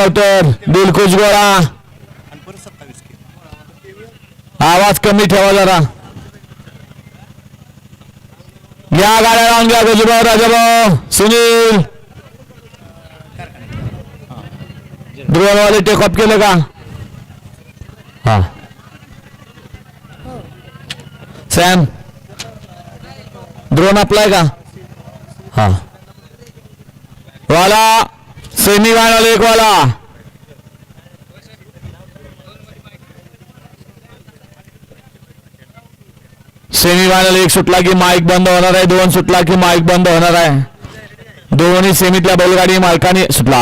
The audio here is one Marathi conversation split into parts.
पळतोय दिलखुश गोळा. आवाज कमी ठेवा जरा. या गाड्या लावून घ्या. गजूभाऊ राजाभाऊ सुनील ड्रोनवाले टेक ऑफ केलं का? हा सॅम ड्रोन अप्लाय का? हा वाला सेमी फायनल एक वाला. सेमी फायनल एक सुटला की माईक बंद होणार आहे. दोन सुटला की माईक बंद होणार आहे. दोन्ही सेमीतल्या बैलगाडी मालकाने सुटला.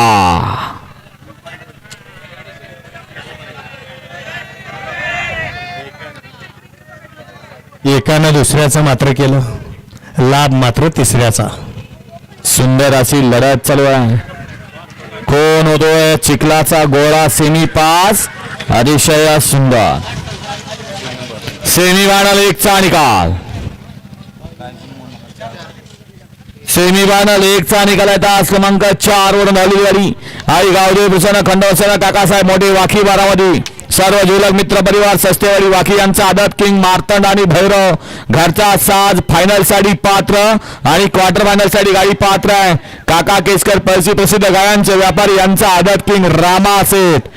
एकानं दुसऱ्याचं मात्र केलं. लाभ मात्र तिसऱ्याचा. सुंदर अशी लढत चालू आहे. कोण होतोय चिखलाचा गोळा सेमी पास. अतिशय सुंदर सेमी फायनल एकचा निकाल. सेमी फायनल एकचा निकाल आहे. तास क्रमांक 4 वरून झालेली गाडी आई गावदेव प्रसन्न खंडवसेना काकासाहेब मोठे वाकी बारामती सर्व झोलक मित्र परिवार सस्तेवाडी वाकी यांचा आदत किंग मार्तंड आणि भैरव घरचा साज फायनल साठी पात्र आणि क्वार्टर फायनल साठी गाडी पात्र आहे. काका केसकर पळशी प्रसिद्ध गायांचे व्यापारी यांचा आदत किंग रामा सेठ